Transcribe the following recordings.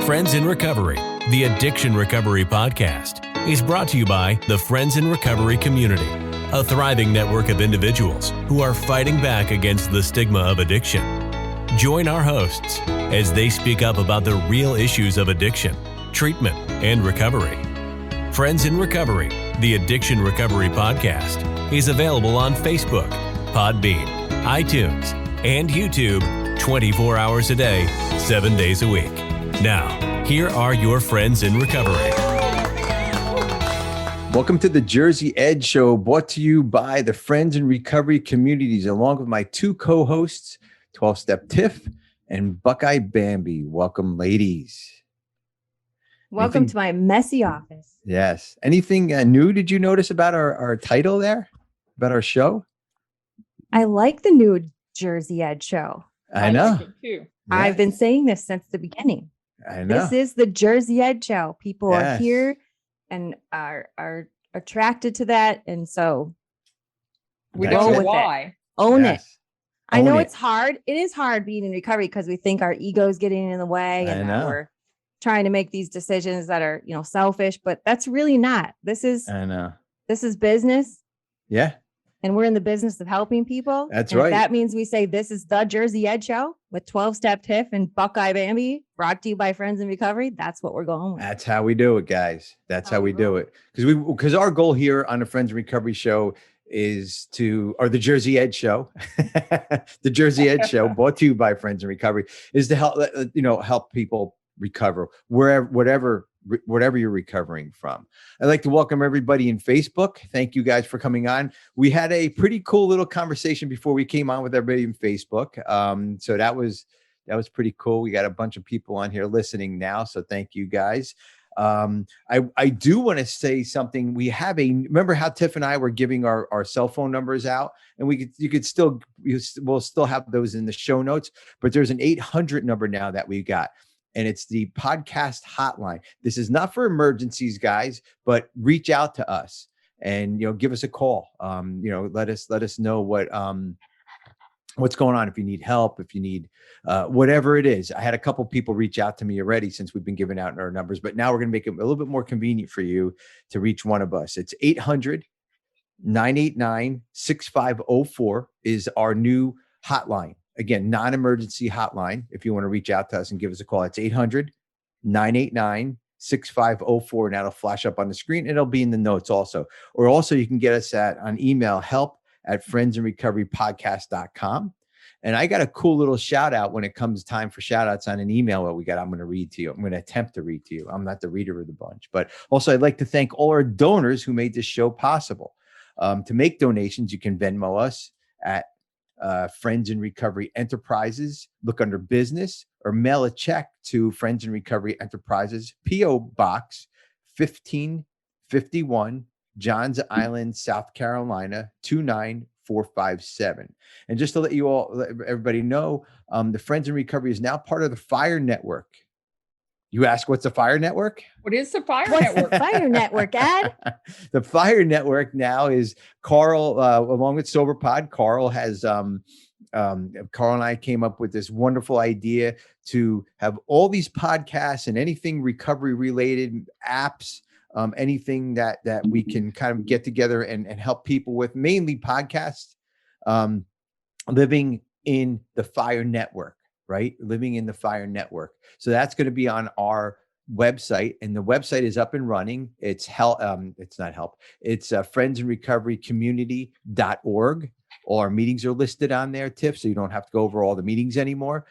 Friends in Recovery, the Addiction Recovery Podcast, is brought to you by the Friends in Recovery community, a thriving network of individuals who are fighting back against the stigma of addiction. Join our hosts as they speak up about the real issues of addiction, treatment, and recovery. Friends in Recovery, the Addiction Recovery Podcast, is available on Facebook, Podbean, iTunes, and YouTube 24 hours a day, 7 days a week. Now, here are your friends in recovery. Welcome to the Jersey Edge Show, brought to you by the Friends in Recovery communities, along with my two co-hosts, 12 StepTif and Buckeye Bambi. Welcome, ladies. Welcome to my messy office. Yes. Anything new did you notice about our title there, about our show? I like the new Jersey Edge Show. I know. Like it too. Yeah. I've been saying this since the beginning. I know. This is the Jersey Edge Show. People Yes. are here and are attracted to that. And so We That's don't know it. why. own it. Yes. I know Own it. it's hard. It is hard being in recovery because we think our ego's getting in the way I and that know. we're trying to make these decisions that are, selfish, but that's really not. This is I know. business. Yeah. And we're in the business of helping people. That's And if right. that means we say this is the Jersey Edge Show with 12 StepTif and Buckeye Bambi, brought to you by Friends in Recovery. That's what we're going with. That's how we do it, guys. That's how How we we do roll. it. Because our goal here on the Friends in Recovery show is or the Jersey Edge Show, the Jersey Edge Show, brought to you by Friends in Recovery, is to help people recover whatever you're recovering from. I'd like to welcome everybody in Facebook. Thank you guys for coming on. We had a pretty cool little conversation before we came on with everybody in Facebook. So that was pretty cool. We got a bunch of people on here listening now. So thank you guys. I do want to say something. Remember how Tiff and I were giving our cell phone numbers out, and we'll still have those in the show notes, but there's an 800 number now that we got. And it's the podcast hotline. This is not for emergencies, guys, but reach out to us and, give us a call. Let us know what's going on. If you need help, if you need whatever it is. I had a couple people reach out to me already since we've been giving out our numbers, but now we're going to make it a little bit more convenient for you to reach one of us. It's 800-989-6504 is our new hotline. Again, non-emergency hotline. If you want to reach out to us and give us a call, it's 800-989-6504. And that'll flash up on the screen. It'll be in the notes also. Or also you can get us on email, help@friendsinrecoverypodcast.com. And I got a cool little shout out when it comes time for shout outs on an email that we got. I'm going to read to you. I'm going to attempt to read to you. I'm not the reader of the bunch, but also I'd like to thank all our donors who made this show possible. To make donations, you can Venmo us at Friends in Recovery Enterprises. Look under business or mail a check to Friends in Recovery Enterprises, P.O. Box 1551, Johns Island, South Carolina 29457. And just to let everybody know, the Friends in Recovery is now part of the Fire Network. You ask, what's the Fire Network? What is the Fire What's Network? the Fire Network, Ed? The Fire Network now is Carl, along with SoberPod. Carl has, Carl and I came up with this wonderful idea to have all these podcasts and anything recovery related apps, anything that we can kind of get together and help people with, mainly podcasts, living in the Fire Network. Right? Living in the Fire Network. So that's going to be on our website, and the website is up and running. It's it's not help. It's friendsandrecoverycommunity.org. All our meetings are listed on there, Tiff, so you don't have to go over all the meetings anymore.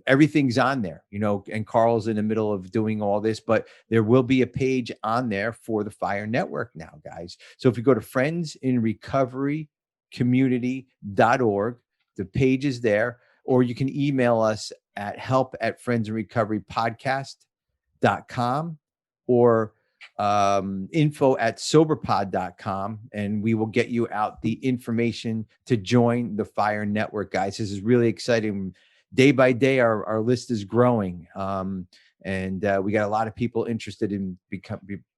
Everything's on there, and Carl's in the middle of doing all this, but there will be a page on there for the Fire Network now, guys. So if you go to friendsandrecoverycommunity.org, the page is there. Or you can email us at help@friendsandrecoverypodcast.com or info@soberpod.com, and we will get you out the information to join the Fire Network, guys. This is really exciting. Day by day, our list is growing, and we got a lot of people interested in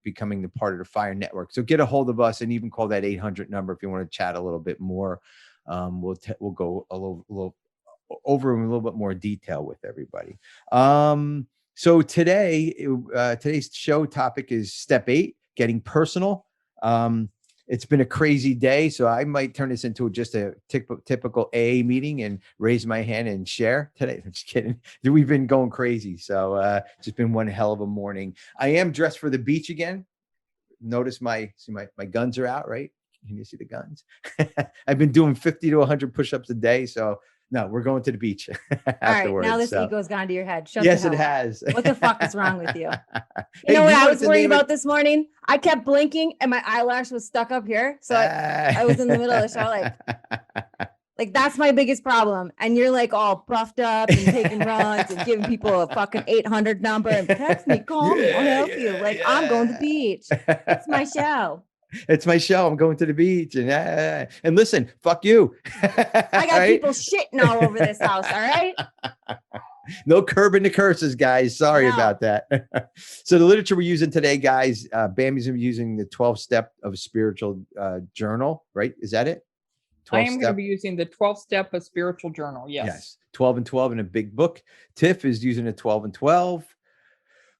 becoming the part of the Fire Network. So get a hold of us and even call that 800 number if you want to chat a little bit more. We'll go a little over in a little bit more detail with everybody. So today, today's show topic is step 8, getting personal. It's been a crazy day, so I might turn this into just a typical AA meeting and raise my hand and share today. I'm just kidding. We've been going crazy. So just been one hell of a morning. I am dressed for the beach again. Notice my guns are out, right? Can you see the guns? I've been doing 50 to 100 push-ups a day. So no, we're going to the beach afterwards. All right, now this ego's gone to your head. Shut yes, the hell it up. has. What the fuck is wrong with you? Hey, You know do what I want was to worried name about this morning? I kept blinking and my eyelash was stuck up here. So I was in the middle of the show, like that's my biggest problem. And you're like all buffed up and taking runs and giving people a fucking 800 number and text me, call me, I'll help you. Like I'm going to the beach. It's my show. It's my show. I'm going to the beach. And listen, fuck you. I got people shitting all over this house. All right. No curbing the curses, guys. Sorry about that. So the literature we're using today, guys, Bambi's using the 12-step of spiritual journal, right? Is that it? I am going to be using the 12-step of spiritual journal. Yes. 12 and 12 in a big book. Tiff is using a 12 and 12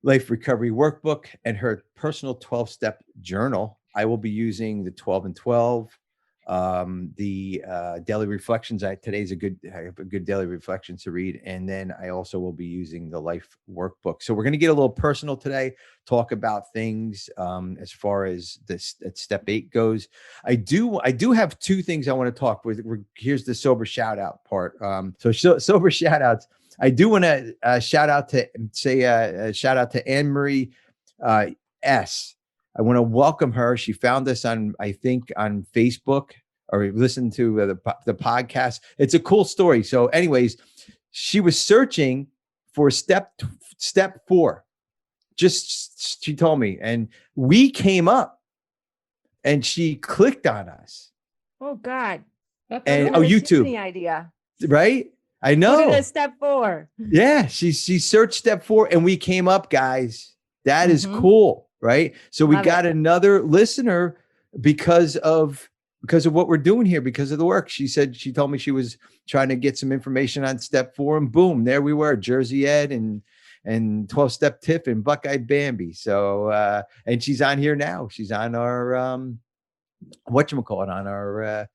life recovery workbook and her personal 12-step journal. I will be using the 12 and 12, the daily reflections. I have a good daily reflection to read. And then I also will be using the life workbook. So we're going to get a little personal today, talk about things as far as this step 8 goes. I do have 2 things I want to talk with. Here's the sober shout out part. Sober shout outs. I do want to shout out to AnneMarie S. I want to welcome her. She found us on Facebook, or listened to the podcast. It's a cool story. So anyways, she was searching for step 4. She told me, and we came up and she clicked on us. Oh God. And YouTube. The idea. Right? I know. Put it as step 4. Yeah. She searched step 4 and we came up, guys. That is cool. Right. So we got another listener because of what we're doing here, because of the work. She told me she was trying to get some information on step 4 and boom, there we were, Jersey Ed and 12-step and Buckeye Bambi. So, and she's on here now. She's on our, on our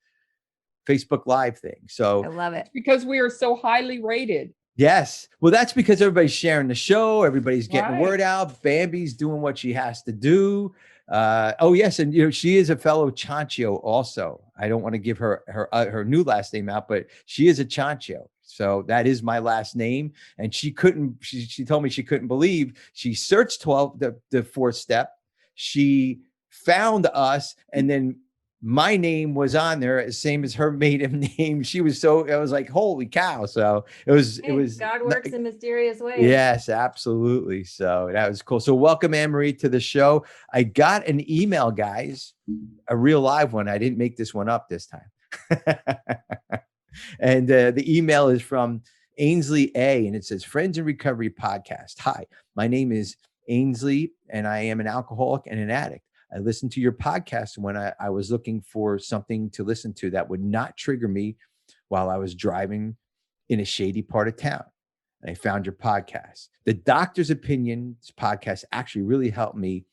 Facebook Live thing. So I love it. Because we are so highly rated. Yes. Well, that's because everybody's sharing the show. Everybody's getting word out. Bambi's doing what she has to do. Oh, yes. And, she is a fellow Chancho also. I don't want to give her new last name out, but she is a Chancho. So that is my last name. And she told me she couldn't believe. She searched 12, the 4th step. She found us, and then my name was on there, same as her maiden name. I was like, holy cow. So it was God works in mysterious ways. Yes, absolutely. So that was cool. So welcome, AnneMarie, to the show. I got an email, guys, a real live one. I didn't make this one up this time. And the email is from Ainsley A, and it says, Friends in Recovery Podcast. Hi, my name is Ainsley, and I am an alcoholic and an addict. I listened to your podcast when I was looking for something to listen to that would not trigger me while I was driving in a shady part of town. And I found your podcast. The Doctor's Opinions podcast actually really helped me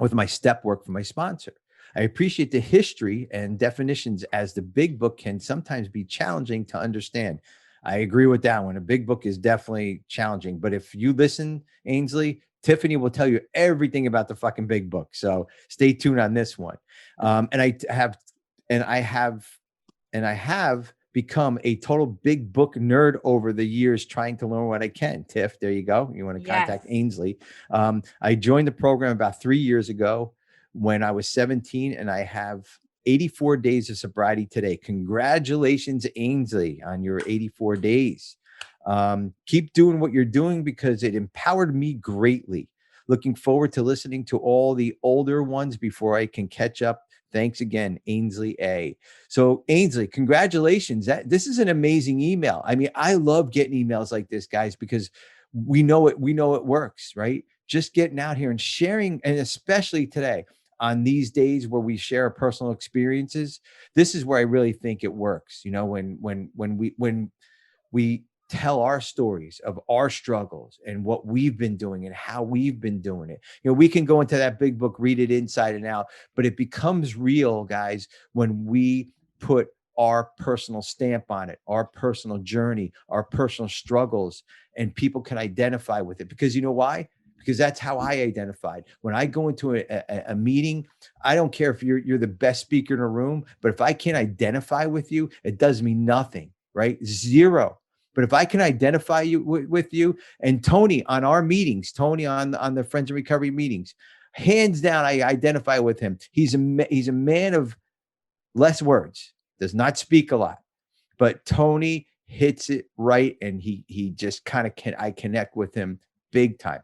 with my step work for my sponsor. I appreciate the history and definitions, as the big book can sometimes be challenging to understand. I agree with that one. A big book is definitely challenging. But if you listen, Ainsley, Tiffany will tell you everything about the fucking big book. So stay tuned on this one. And I have become a total big book nerd over the years, trying to learn what I can. Tiff, there you go. You want to contact Ainsley. I joined the program about 3 years ago when I was 17, and I have 84 days of sobriety today. Congratulations, Ainsley, on your 84 days. Keep doing what you're doing because it empowered me greatly. Looking forward to listening to all the older ones before I can catch up. Thanks again, Ainsley A. So Ainsley, congratulations. This is an amazing email. I mean, I love getting emails like this, guys, because we know it works, right? Just getting out here and sharing, and especially today on these days where we share our personal experiences, this is where I really think it works. When we tell our stories of our struggles and what we've been doing and how we've been doing it. We can go into that big book, read it inside and out, but it becomes real, guys, when we put our personal stamp on it, our personal journey, our personal struggles, and people can identify with it. Because you know why? Because that's how I identified. When I go into a meeting, I don't care if you're the best speaker in a room, but if I can't identify with you, it does me nothing, right? Zero. But if I can identify with you, and Tony on our meetings, Tony on the Friends in Recovery meetings, hands down, I identify with him. He's a man of less words, does not speak a lot, but Tony hits it right, and he just kind of I connect with him big time.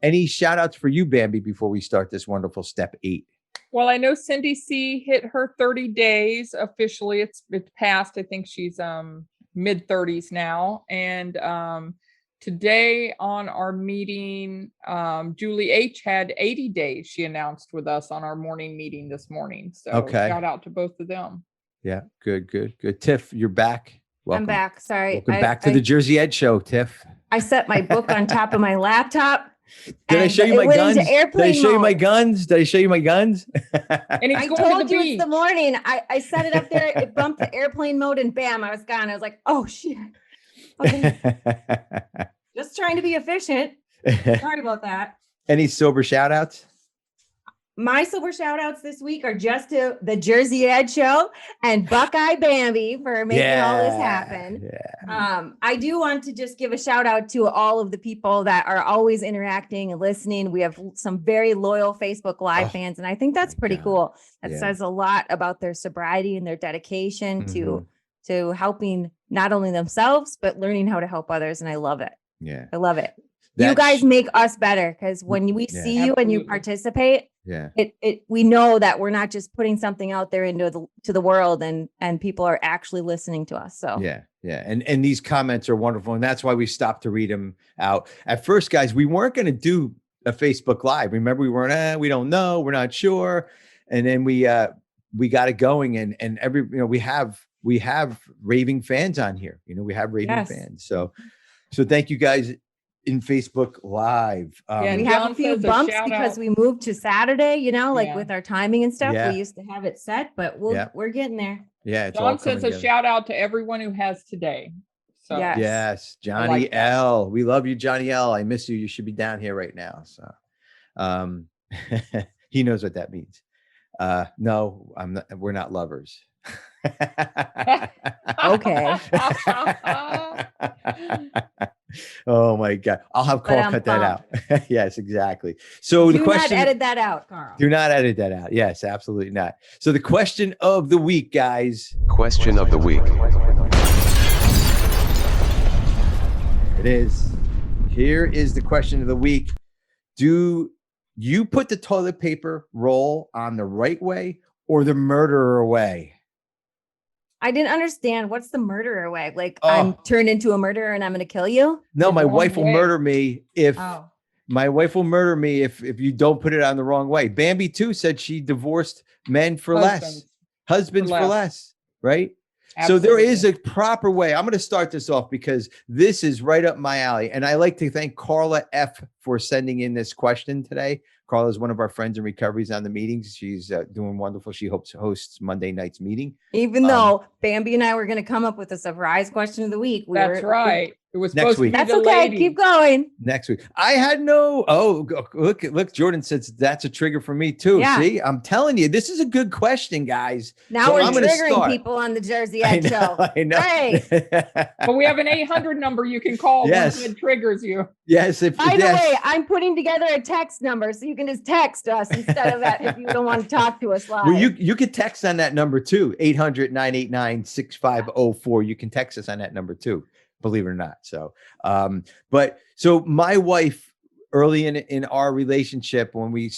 Any shout outs for you, Bambi, before we start this wonderful step 8? Well, I know Cindy C hit her 30 days officially. It's passed. I think she's mid 30s now. And today on our meeting, Julie H had 80 days. She announced with us on our morning meeting this morning. So shout out to both of them. Yeah, good. Tiff, you're back. Welcome. I'm back. Sorry. Welcome back to the Jersey Ed Show, Tiff. I set my book on top of my laptop. Did I show you my guns? Did I show you my guns? Did I show you my guns? And I told you it's the morning. I set it up there. It bumped the airplane mode and bam, I was gone. I was like, oh shit. Okay. Just trying to be efficient. Sorry about that. Any sober shout outs? My sober shout outs this week are just to the Jersey Ed Show and Buckeye Bambi for making all this happen. Yeah. I do want to just give a shout out to all of the people that are always interacting and listening. We have some very loyal Facebook Live fans, and I think that's pretty cool. That says a lot about their sobriety and their dedication to helping not only themselves, but learning how to help others. And I love it. Yeah. I love it. You guys make us better, because when we see you and you participate, we know that we're not just putting something out there into the world, and people are actually listening to us. So yeah. And these comments are wonderful, and that's why we stopped to read them out. At first, guys, we weren't going to do a Facebook Live. Remember, we weren't. We don't know. We're not sure. And then we got it going, and we have raving fans on here. We have raving fans. So thank you guys in Facebook Live. We have a few bumps because we moved to Saturday, with our timing and stuff. We used to have it set, but we're getting there. Yeah. John says a shout out to everyone who has today. So yes, Johnny L. We love you, Johnny L. I miss you. You should be down here right now. So he knows what that means. No, I'm not, we're not lovers. Okay. Oh my God. I'll have Carl cut that out. Yes, exactly. So the question, do not edit that out, Carl. Do not edit that out. Yes, absolutely not. So the question of the week, guys. Question of the week. It is. Here is the question of the week. Do you put the toilet paper roll on the right way or the murderer way? I didn't understand. What's the murderer way? Like I'm turned into a murderer and I'm going to kill you? No, my wife will murder me if you don't put it on the wrong way. Bambi too said she divorced men for husbands for less, right? Absolutely. So there is a proper way. I'm going to start this off because this is right up my alley. And I like to thank Carla F for sending in this question today. Carla is one of our friends in recoveries on the meetings. She's doing wonderful. She hosts Monday night's meeting. Even though Bambi and I were going to come up with a surprise question of the week. That's right. It was next supposed week. to be That's okay. lady. Keep going. Next week. I had no. Oh, look. Jordan says that's a trigger for me too. Yeah. See, I'm telling you, this is a good question, guys. Now we're triggering people on the Jersey Ed Show. I know. Hey. But we have an 800 number you can call when it triggers you. Yes. By the way, I'm putting together a text number so you can just text us instead of that if you don't want to talk to us live. Well, you could text on that number too. 800-989-6504. You can text us on that number too. Believe it or not. So, so my wife early in our relationship, when we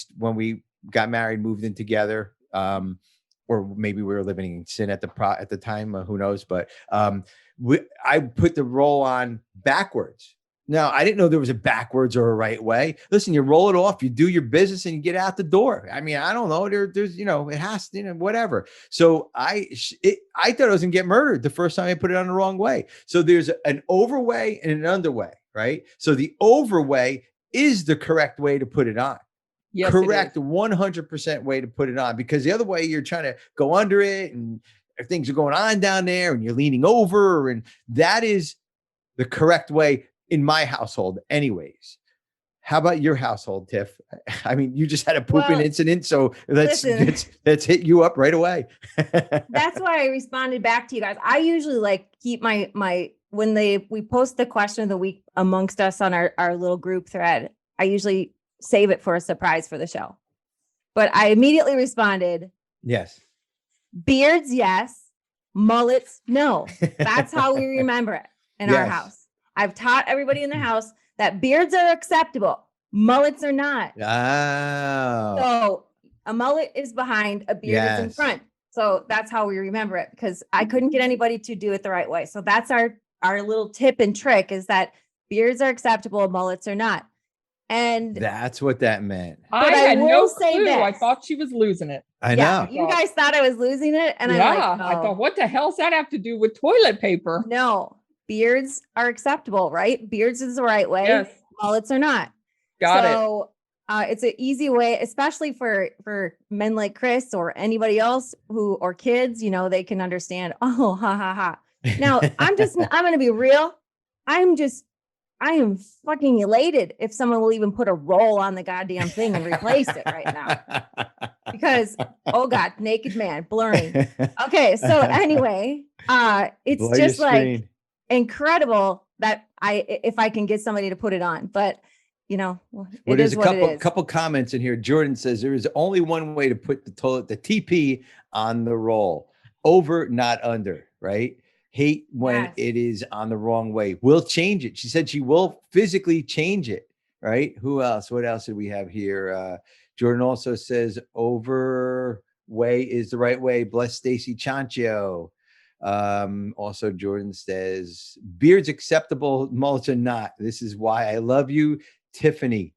got married, moved in together, or maybe we were living in sin at the time, who knows? But I put the roll on backwards. No, I didn't know there was a backwards or a right way. Listen, you roll it off, you do your business, and you get out the door. I mean, I don't know. There's, it has to, whatever. So I thought I was gonna get murdered the first time I put it on the wrong way. So there's an overway and an underway, right? So the overway is the correct way to put it on. Yes, correct 100% way to put it on, because the other way you're trying to go under it and things are going on down there and you're leaning over, and that is the correct way in my household anyways. How about your household, Tiff? I mean, you just had a pooping incident, so let's hit you up right away. That's why I responded back to you guys. I usually keep my when we post the question of the week amongst us on our little group thread, I usually save it for a surprise for the show. But I immediately responded, yes. Beards, yes. Mullets, no. That's how we remember it in our house. I've taught everybody in the house that beards are acceptable. Mullets are not. Oh. So a mullet is behind, a beard is in front. So that's how we remember it, because I couldn't get anybody to do it the right way. So that's our little tip and trick, is that beards are acceptable, mullets are not. And that's what that meant. I had no clue. I thought she was losing it. I know. You guys thought I was losing it. And I thought, what the hell's that have to do with toilet paper? No. Beards are acceptable, right? Beards is the right way. Yes. Mullets are not. Got it. So it's an easy way, especially for men like Chris or anybody else or kids, they can understand. Oh, ha, ha, ha. Now I'm going to be real. I am fucking elated if someone will even put a roll on the goddamn thing and replace it right now. Because, oh God, naked man, blurring. Okay. So anyway, it's Blow just like incredible that if I can get somebody to put it on, but there's a couple comments in here. Jordan says there is only one way to put the TP on the roll, over, not under, right? Hate when it is on the wrong way. We'll change it. She said she will physically change it, right? Who else? What else did we have here? Jordan also says over way is the right way. Bless Stacy Chancho. Also Jordan says beards acceptable, mullets are not. This is why I love you, Tiffany.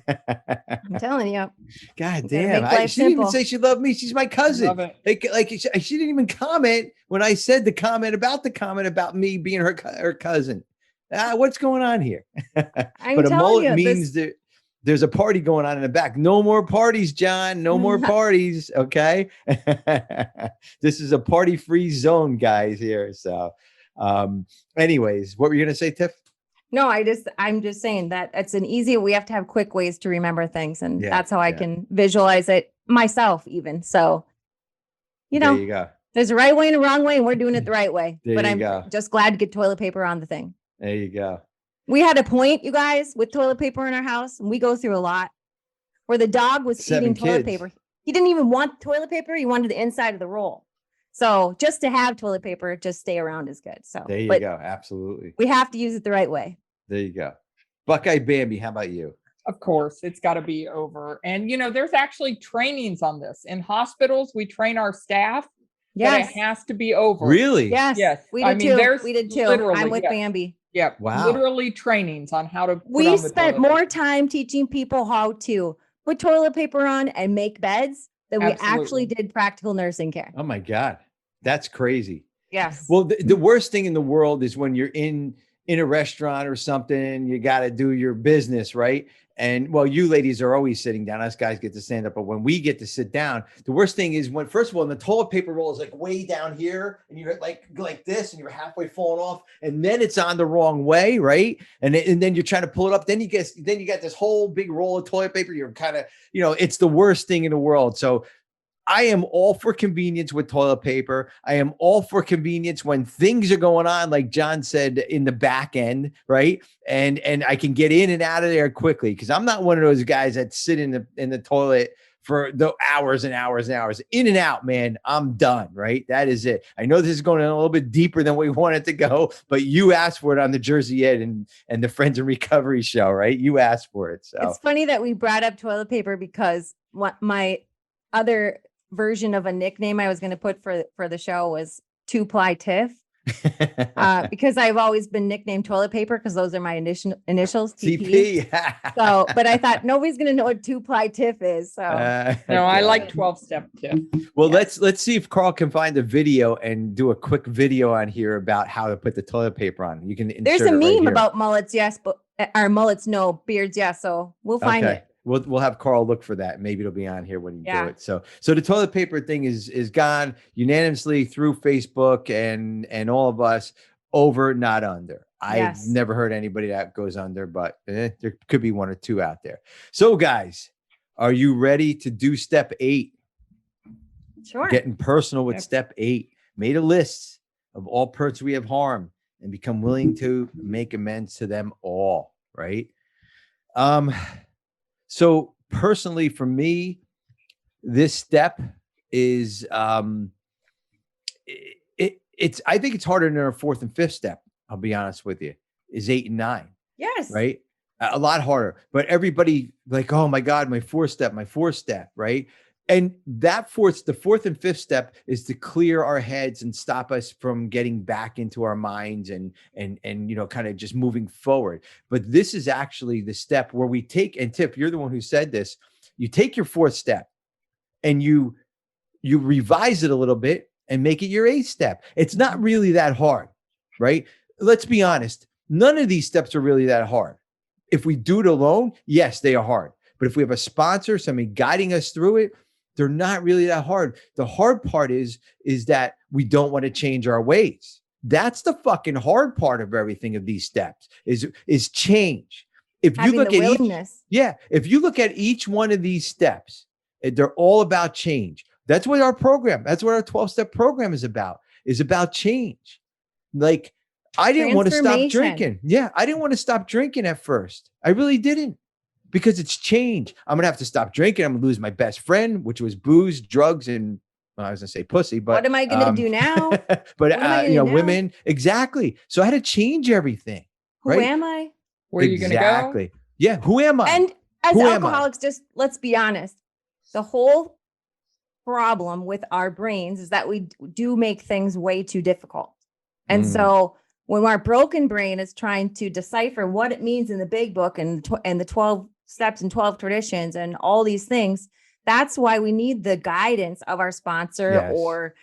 I'm telling you. God damn. She didn't even say she loved me. She's my cousin. She didn't even comment when I said the comment about me being her cousin. What's going on here? But a mullet means that there's a party going on in the back. No more parties, John. No more parties. Okay. This is a party-free zone, guys, here. So anyways, what were you going to say, Tiff? No, I'm just saying that it's we have to have quick ways to remember things. And that's how I can visualize it myself even. So, there you go. There's a right way and a wrong way, and we're doing it the right way. But I'm just glad to get toilet paper on the thing. There you go. We had a point, you guys, with toilet paper in our house, and we go through a lot, where the dog was eating toilet paper. He didn't even want toilet paper. He wanted the inside of the roll. So just to have toilet paper, just stay around is good. So there you go. Absolutely. We have to use it the right way. There you go. Buckeye Bambi, how about you? Of course, it's got to be over. And, there's actually trainings on this. In hospitals, we train our staff. Yes. That it has to be over. Really? Yes. Yes. We did too. We did too. I'm with Bambi. Yeah. Wow. Literally trainings on how to. We spent more time teaching people how to put toilet paper on and make beds than we actually did practical nursing care. Oh my God. That's crazy. Yes. Well, the worst thing in the world is when you're in a restaurant or something, you got to do your business, right? And you ladies are always sitting down. Us guys get to stand up. But when we get to sit down, the worst thing is when, first of all, the toilet paper roll is like way down here and you're like this and you're halfway falling off and then it's on the wrong way, right? And then you're trying to pull it up. Then you got this whole big roll of toilet paper. You're kind of, it's the worst thing in the world. So I am all for convenience with toilet paper. I am all for convenience when things are going on, like John said, in the back end, right? And I can get in and out of there quickly because I'm not one of those guys that sit in the toilet for the hours and hours and hours. In and out, man, I'm done, right? That is it. I know this is going a little bit deeper than we wanted to go, but you asked for it on the Jersey Ed and the Friends in Recovery show, right? You asked for it. So it's funny that we brought up toilet paper because what my other version of a nickname I was going to put for the show was 2-ply Tiff. Because I've always been nicknamed toilet paper because those are my initials, TP. So, but I thought nobody's going to know what 2-ply TIF is. So No, I like 12-step TIF. Well, let's see if Carl can find a video and do a quick video on here about how to put the toilet paper on. You can insert there's a it right meme here. about mullets, yes, but our mullets, no, beards, yes. So we'll find it. We'll have Carl look for that. Maybe it'll be on here when you do Yeah. it. So the toilet paper thing is gone unanimously through Facebook and all of us, over, not under. I've never heard anybody that goes under, but there could be one or two out there. So guys, are you ready to do step 8? Sure. Getting personal with step 8. Made a list of all persons we have harmed and become willing to make amends to them all. Right. So personally, for me, this step is it's I think it's harder than our 4th and 5th step. I'll be honest with you, is 8 and 9. Yes. Right. A lot harder, but everybody like, oh my God, my 4th step. Right. And the 4th and 5th step is to clear our heads and stop us from getting back into our minds and kind of just moving forward. But this is actually the step where we take, and Tiff, you're the one who said this, you take your 4th step and you revise it a little bit and make it your 8th step. It's not really that hard, right? Let's be honest. None of these steps are really that hard. If we do it alone, yes, they are hard. But if we have a sponsor, somebody guiding us through it, they're not really that hard. The hard part is that we don't want to change our ways. That's the fucking hard part of everything of these steps is change. If you look at if you look at each one of these steps, they're all about change. That's what our 12-step program is about change. Like, I didn't want to stop drinking. Yeah, I didn't want to stop drinking at first. I really didn't. Because it's change. I'm going to have to stop drinking. I'm going to lose my best friend, which was booze, drugs, and I was going to say pussy, but what am I going to do now? But women. Exactly. So I had to change everything. Who am I? Where are you going to go? Exactly. Yeah. Who am I? And as alcoholics, just let's be honest. The whole problem with our brains is that we do make things way too difficult. And so when our broken brain is trying to decipher what it means in the big book and the 12 steps and 12 traditions and all these things, that's why we need the guidance of our sponsor or,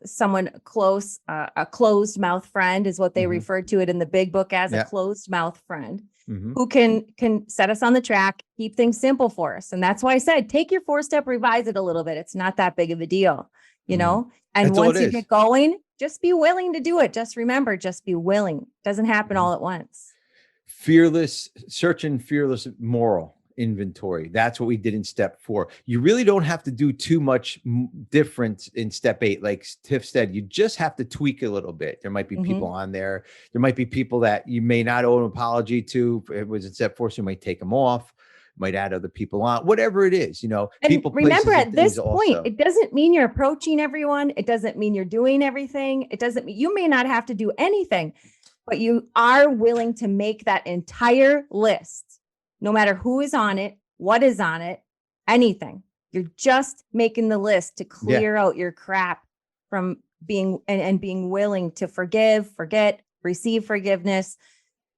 someone close, a closed mouth friend is what they refer to it in the big book as, a closed mouth friend who can set us on the track, keep things simple for us. And that's why I said, take your 4-step, revise it a little bit. It's not that big of a deal, and that's once you get going, just be willing to do it. Just remember, just be willing. It doesn't happen all at once. Fearless moral inventory. That's what we did in step 4. You really don't have to do too much different in step 8. Like Tiff said, you just have to tweak a little bit. There might be people on there. There might be people that you may not owe an apology to. If it was in step 4, so you might take them off, might add other people on, whatever it is, And people, remember, at this point, also. It doesn't mean you're approaching everyone. It doesn't mean you're doing everything. It doesn't mean you may not have to do anything, but you are willing to make that entire list, no matter who is on it, what is on it, anything. You're just making the list to clear out your crap from being and being willing to forgive, forget, receive forgiveness.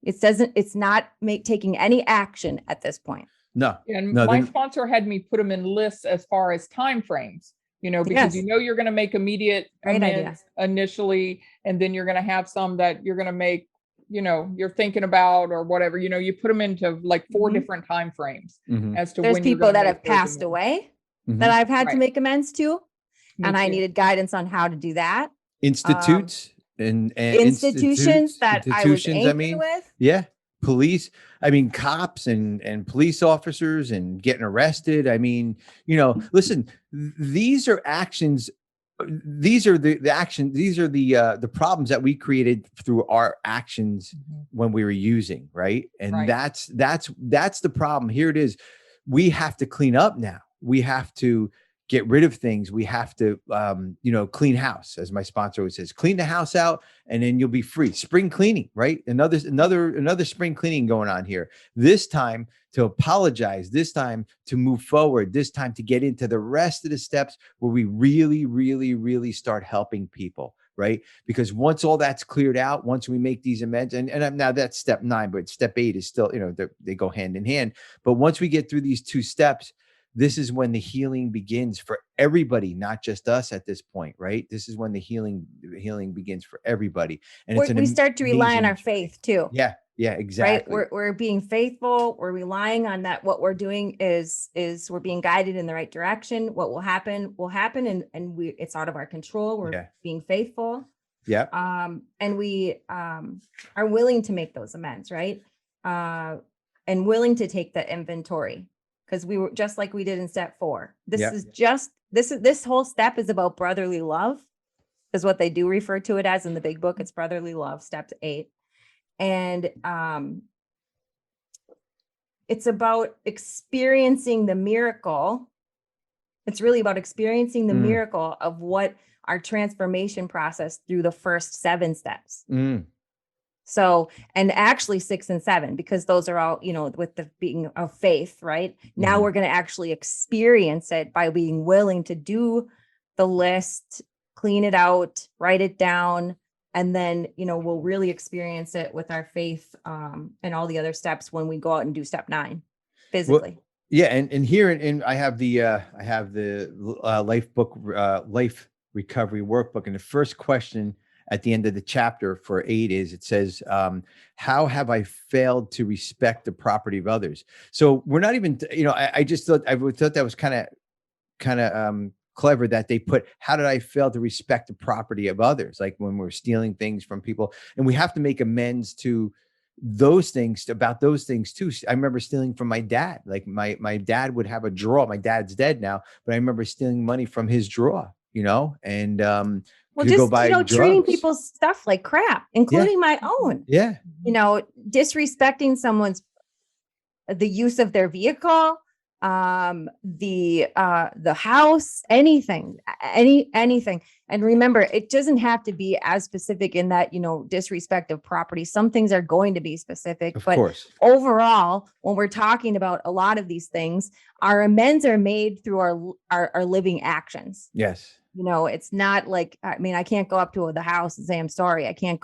It's not taking any action at this point. No. And my sponsor had me put them in lists as far as time frames, because you're going to make immediate amends initially, and then you're going to have some that you're going to make, you're thinking about or whatever, you put them into like 4 different time frames as to there's people that have passed away that I've had to make amends to. And I needed guidance on how to do that. Institutes and institutions that I was angry with. Yeah. Police, cops and police officers and getting arrested. Listen, these are actions. These are the actions. These are the problems that we created through our actions when we were using, right? And that's the problem. Here it is. We have to clean up now. We have to get rid of things. We have to, clean house, as my sponsor always says, clean the house out, and then you'll be free. Spring cleaning, right? Another spring cleaning going on here. This time to apologize, this time to move forward, this time to get into the rest of the steps where we really, really, really start helping people, right? Because once all that's cleared out, once we make these amends, and now that's step 9, but step 8 is still, they go hand in hand. But once we get through these 2 steps, this is when the healing begins for everybody, not just us at this point, right? This is when the healing begins for everybody. And we start to rely on our faith too. Yeah, exactly. Right. We're being faithful. We're relying on that. What we're doing is we're being guided in the right direction. What will happen, and it's out of our control. We're being faithful. Yeah. And we are willing to make those amends, right? And willing to take the inventory. Because we were just like we did in step 4. This whole step is about brotherly love, is what they do refer to it as in the big book. It's brotherly love, step 8. And it's about experiencing the miracle. It's really about experiencing the miracle of what our transformation process through the first 7 steps. So, and actually 6 and 7, because those are all, with the being of faith, right? Now we're going to actually experience it by being willing to do the list, clean it out, write it down. And then, we'll really experience it with our faith and all the other steps when we go out and do step 9 physically. Well, yeah. And here, and I have the life recovery workbook. And the first question at the end of the chapter for 8 it says, how have I failed to respect the property of others? So we're not even, I just thought that was kind of clever that they put, how did I fail to respect the property of others? Like when we're stealing things from people, and we have to make amends to those things, about those things too. I remember stealing from my dad. Like my dad would have a drawer. My dad's dead now, but I remember stealing money from his drawer, and, well, just, treating people's stuff like crap, including my own. Yeah. Disrespecting the use of their vehicle, the house, anything. And remember, it doesn't have to be as specific in that, disrespect of property. Some things are going to be specific, of but course. Overall, when we're talking about a lot of these things, our amends are made through our living actions. Yes. It's not like, I can't go up to the house and say, I'm sorry. I can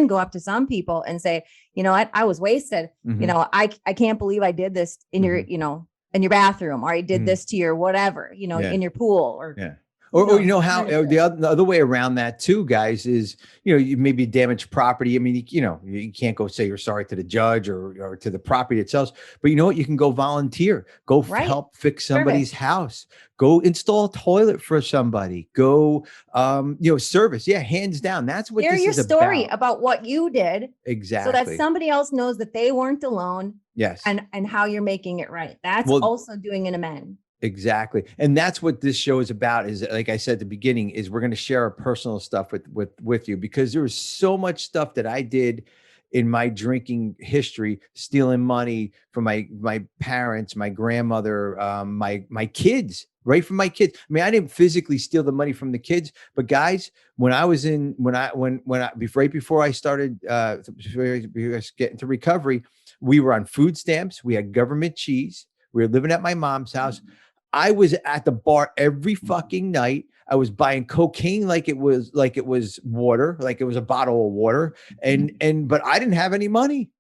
go up to some people and say, I was wasted. I can't believe I did this in your, in your bathroom, or I did this to your whatever, in your pool, or Or how the other way around that too, guys, is, you maybe damage property. I mean, you can't go say you're sorry to the judge or to the property itself, but you know what? You can go volunteer, go help fix somebody's house, go install a toilet for somebody, go, service. Yeah. Hands down. That's what this is your story about what you did. Exactly. So that somebody else knows that they weren't alone. Yes. And how you're making it right. That's also doing an amend. Exactly. And that's what this show is about, is, like I said at the beginning, is we're going to share our personal stuff with you, because there was so much stuff that I did in my drinking history, stealing money from my parents, my grandmother, my kids, right from my kids. I mean, I didn't physically steal the money from the kids, but guys, right before I started getting to recovery, we were on food stamps. We had government cheese. We were living at my mom's house. I was at the bar every fucking night. I was buying cocaine like it was water, like it was a bottle of water. But I didn't have any money,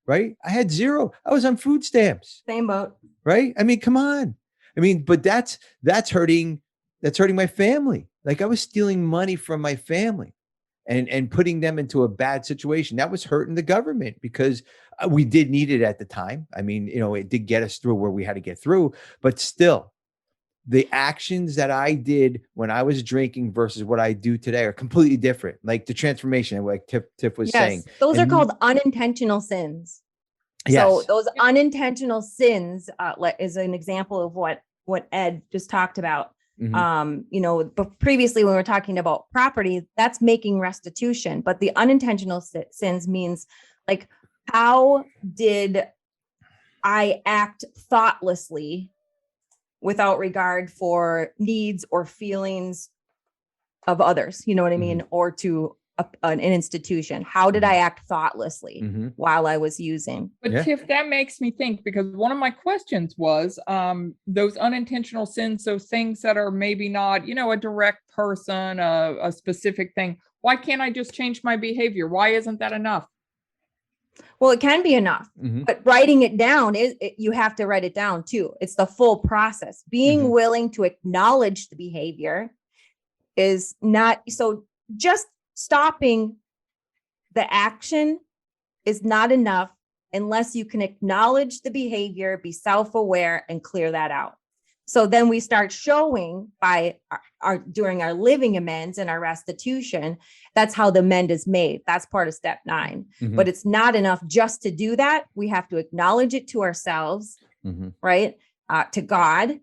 right? I had zero. I was on food stamps. Same boat. Right? I mean, come on. I mean, but that's hurting my family. Like, I was stealing money from my family and putting them into a bad situation. That was hurting the government, because we did need it at the time. I mean, it did get us through where we had to get through, but still, the actions that I did when I was drinking versus what I do today are completely different. Like the transformation, like Tiff was saying. Those are called unintentional sins. Yes. So those unintentional sins is an example of what Ed just talked about. Mm-hmm. But previously when we were talking about property, that's making restitution. But the unintentional sins means, like, how did I act thoughtlessly without regard for needs or feelings of others? You know what I mean? Or to an institution. How did I act thoughtlessly while I was using? But Tiff, that makes me think, because one of my questions was those unintentional sins, those things that are maybe not, a direct person, a specific thing. Why can't I just change my behavior? Why isn't that enough? Well, it can be enough, but writing it down you have to write it down too. It's the full process. Being willing to acknowledge the behavior is not, so just stopping the action is not enough unless you can acknowledge the behavior, be self-aware, and clear that out. So then we start showing by during our living amends and our restitution, that's how the amend is made. That's part of step 9. But it's not enough just to do that. We have to acknowledge it to ourselves, right? To God,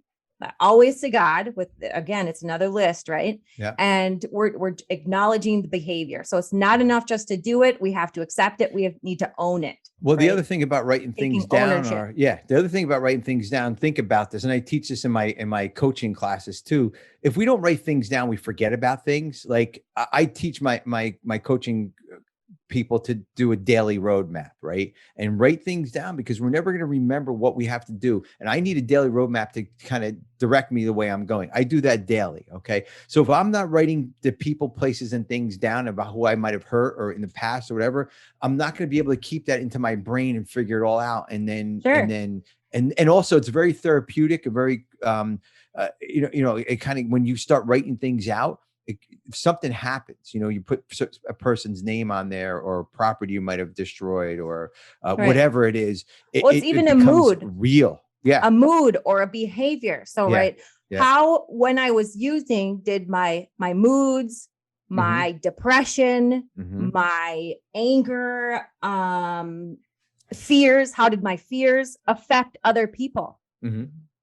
always to God. With, again, it's another list, right? Yeah. And we're acknowledging the behavior. So it's not enough just to do it. We have to accept it. We need to own it. Well, right? the other thing about writing things down ownership. the other thing about writing things down, think about this. And I teach this in my coaching classes too. If we don't write things down, we forget about things. Like I teach my coaching people to do a daily roadmap, right? And write things down, because we're never going to remember what we have to do. And I need a daily roadmap to kind of direct me the way I'm going. I do that daily. Okay. So if I'm not writing the people, places, and things down about who I might have hurt or in the past or whatever, I'm not going to be able to keep that into my brain and figure it all out. And then, and also it's very therapeutic and very, it kind of, when you start writing things out, if something happens, you put a person's name on there, or property you might have destroyed, or whatever it is. It's even a mood. Real. Yeah. A mood or a behavior. So, right. Yeah. How, when I was using, did my moods, my depression, my anger, fears, how did my fears affect other people?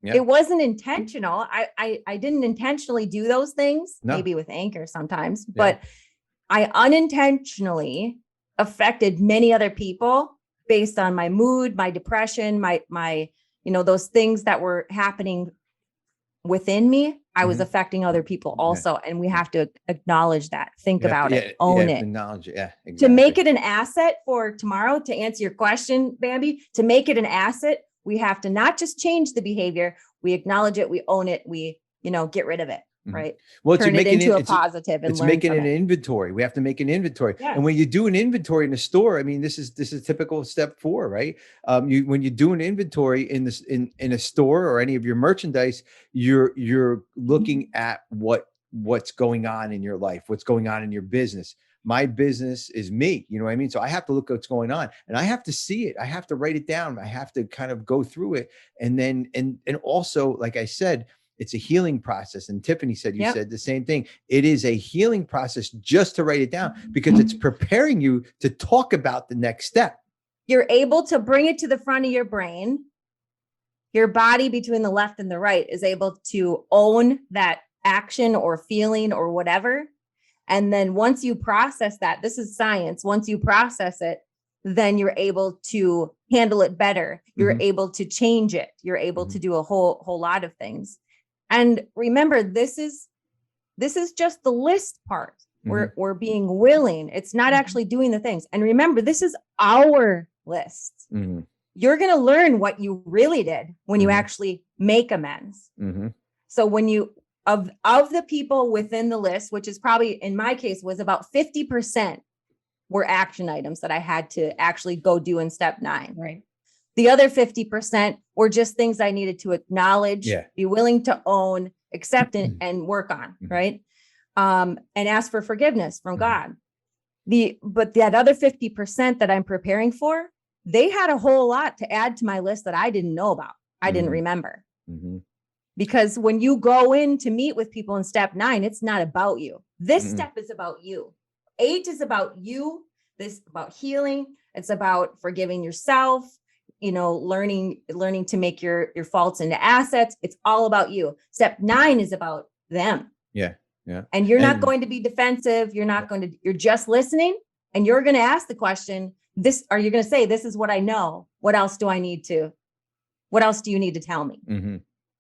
Yeah. It wasn't intentional. I didn't intentionally do those things, maybe with anger sometimes, but I unintentionally affected many other people based on my mood, my depression, my those things that were happening within me. I was affecting other people also. And we have to acknowledge that, think about it, own it. Acknowledge it. Yeah. Exactly. To make it an asset for tomorrow, to answer your question, Bambi, to make it an asset, we have to not just change the behavior, we acknowledge it, we own it, we, get rid of it, right? Well, turn it into a positive and it's learn making from an it. Inventory. We have to make an inventory. Yeah. And when you do an inventory in a store, I mean, this is typical step 4, right? When you do an inventory in a store or any of your merchandise, you're looking at what's going on in your life, what's going on in your business. My business is me, you know what I mean? So I have to look at what's going on, and I have to see it. I have to write it down. I have to kind of go through it. And then, and also, like I said, it's a healing process. And Tiffany said, you said the same thing. It is a healing process just to write it down, because it's preparing you to talk about the next step. You're able to bring it to the front of your brain. Your body between the left and the right is able to own that action or feeling or whatever. And then once you process that, this is science. Once you process it, then you're able to handle it better. You're able to change it. You're able to do a whole lot of things. And remember, this is just the list part. We're being willing. It's not actually doing the things. And remember, this is our list. You're going to learn what you really did when you actually make amends. So when you, of the people within the list, which is probably, in my case, was about 50% were action items that I had to actually go do in step 9. Right. The other 50% were just things I needed to acknowledge, be willing to own, accept, and work on, right? And ask for forgiveness from God. But that other 50% that I'm preparing for, they had a whole lot to add to my list that I didn't know about. I didn't remember. Because when you go in to meet with people in step 9, it's not about you. This step is about you. 8 is about you. This is about healing. It's about forgiving yourself, learning to make your faults into assets. It's all about you. Step 9 is about them. Yeah. And you're not going to be defensive. You're just listening, and you're going to ask the question, are you going to say, this is what I know. What else do you need to tell me?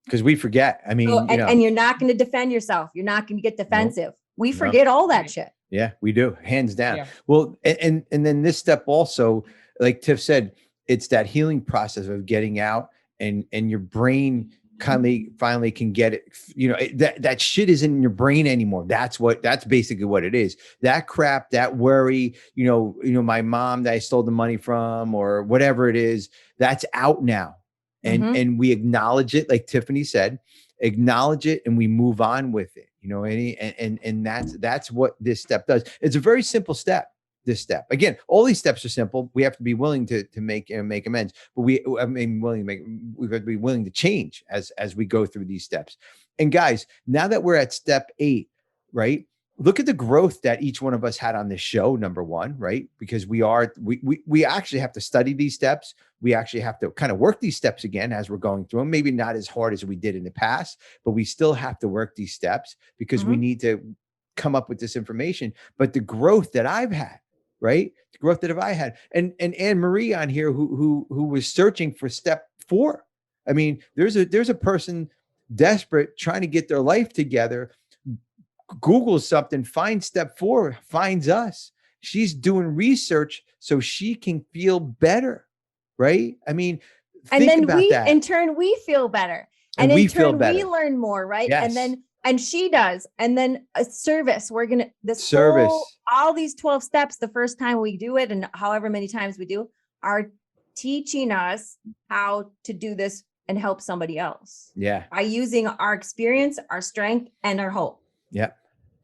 Because we forget. I mean, and you're not going to defend yourself. You're not going to get defensive. We forget all that shit. Yeah, we do. Hands down. Yeah. Well, and then this step also, like Tiff said, it's that healing process of getting out, and your brain finally can get it. That shit isn't in your brain anymore. That's basically what it is. That crap, that worry, my mom that I stole the money from or whatever it is, that's out now. And we acknowledge it, like Tiffany said, acknowledge it, and we move on with it. And that's what this step does. It's a very simple step. This step, again, all these steps are simple. We have to be willing to make amends, but we have to be willing to change as we go through these steps. And guys, now that we're at step 8, right? Look at the growth that each one of us had on this show. Number 1, right? Because we actually have to study these steps. We actually have to kind of work these steps again as we're going through them. Maybe not as hard as we did in the past, but we still have to work these steps because we need to come up with this information. But the growth that I've had, right? The growth that I had, and AnneMarie on here who was searching for step 4. I mean, there's a person desperate trying to get their life together, Googles something, finds step 4, finds us. She's doing research so she can feel better, right? I mean, and then that. In turn, we feel better, and in turn, we learn more, right? Yes. And she does. And then a service, we're going to, all these 12 steps, the first time we do it, and however many times we do, are teaching us how to do this and help somebody else. Yeah. By using our experience, our strength, and our hope. Yeah.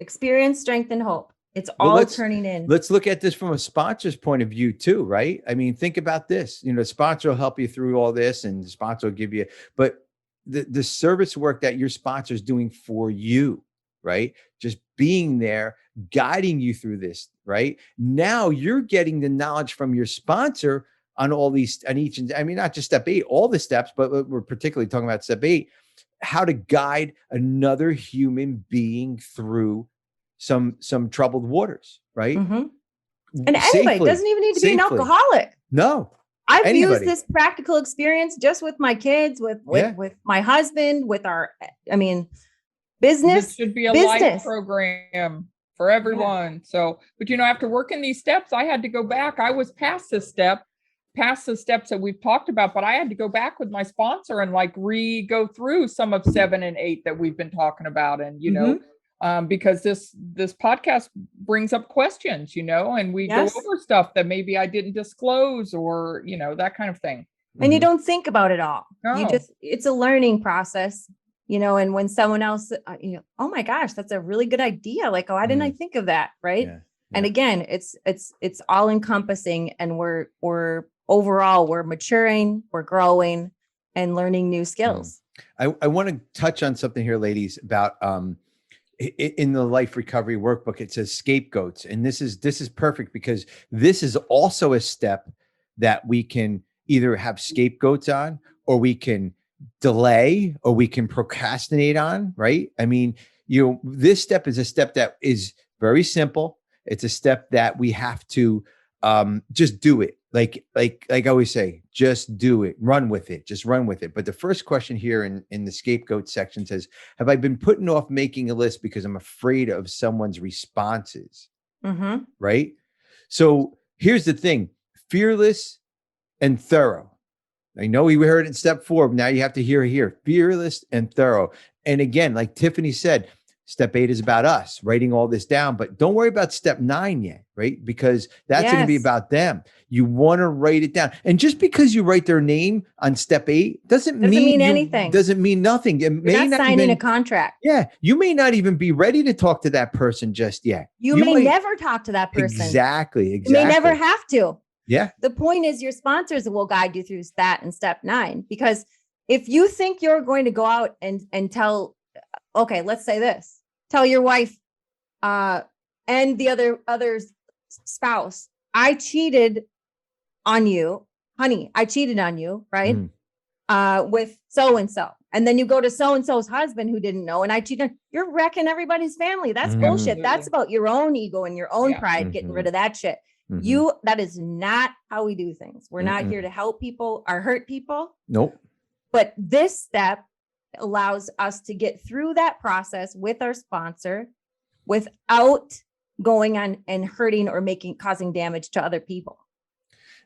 Experience, strength, and hope. It's all turning in. Let's look at this from a sponsor's point of view too, right? I mean, think about this. The sponsor will help you through all this, and the sponsor will give you, but the service work that your sponsor is doing for you, right? Just being there, guiding you through this, right? Now you're getting the knowledge from your sponsor on all these, not just step 8, all the steps, but we're particularly talking about step 8, how to guide another human being through some troubled waters, right? And anybody doesn't even need to be an alcoholic. No. I've used this practical experience just with my kids, with my husband, with our, business. It should be a life program for everyone. So, but after working these steps, I had to go back. I was past the steps that we've talked about, but I had to go back with my sponsor and go through some of 7 and 8 that we've been talking about. And, because this podcast brings up questions, and we go over stuff that maybe I didn't disclose or, that kind of thing. And you don't think about it all. No. It's a learning process, and when someone else, oh my gosh, that's a really good idea. Why didn't I think of that? Right. Yeah. And again, it's all encompassing, and we're maturing, we're growing and learning new skills. I want to touch on something here, ladies, about, in the life recovery workbook, it says scapegoats. And this is perfect because this is also a step that we can either have scapegoats on, or we can delay, or we can procrastinate on, right? I mean, this step is a step that is very simple. It's a step that we have to just do it. Like I always say, just do it, run with it, just run with it. But the first question here in the scapegoat section says, have I been putting off making a list because I'm afraid of someone's responses? Right? So here's the thing, fearless and thorough. I know we heard it in step 4, but now you have to hear it here, fearless and thorough. And again, like Tiffany said, step 8 is about us writing all this down, but don't worry about step 9 yet, right? Because that's going to be about them. You want to write it down. And just because you write their name on step 8 doesn't mean anything. Doesn't mean nothing. It may not signing a contract. Yeah. You may not even be ready to talk to that person just yet. You may never talk to that person. Exactly. You may never have to. Yeah. The point is your sponsors will guide you through that in step 9, because if you think you're going to go out and tell, okay, let's say this, tell your wife and the other spouse, I cheated on you, honey, I cheated on you, right? With so-and-so. And then you go to so-and-so's husband who didn't know, and I cheated. You're wrecking everybody's family. That's bullshit. That's about your own ego and your own pride, getting rid of that shit. That is not how we do things. We're not here to help people or hurt people. Nope. But this step allows us to get through that process with our sponsor without going on and hurting or causing damage to other people.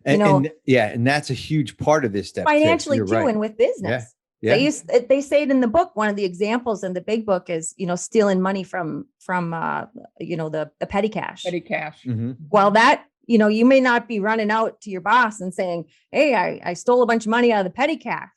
And that's a huge part of this step financially too, and with business. Yeah. They say it in the book. One of the examples in the big book is, stealing money from the petty cash. Petty cash. Mm-hmm. Well, that, you may not be running out to your boss and saying, hey, I stole a bunch of money out of the petty cash.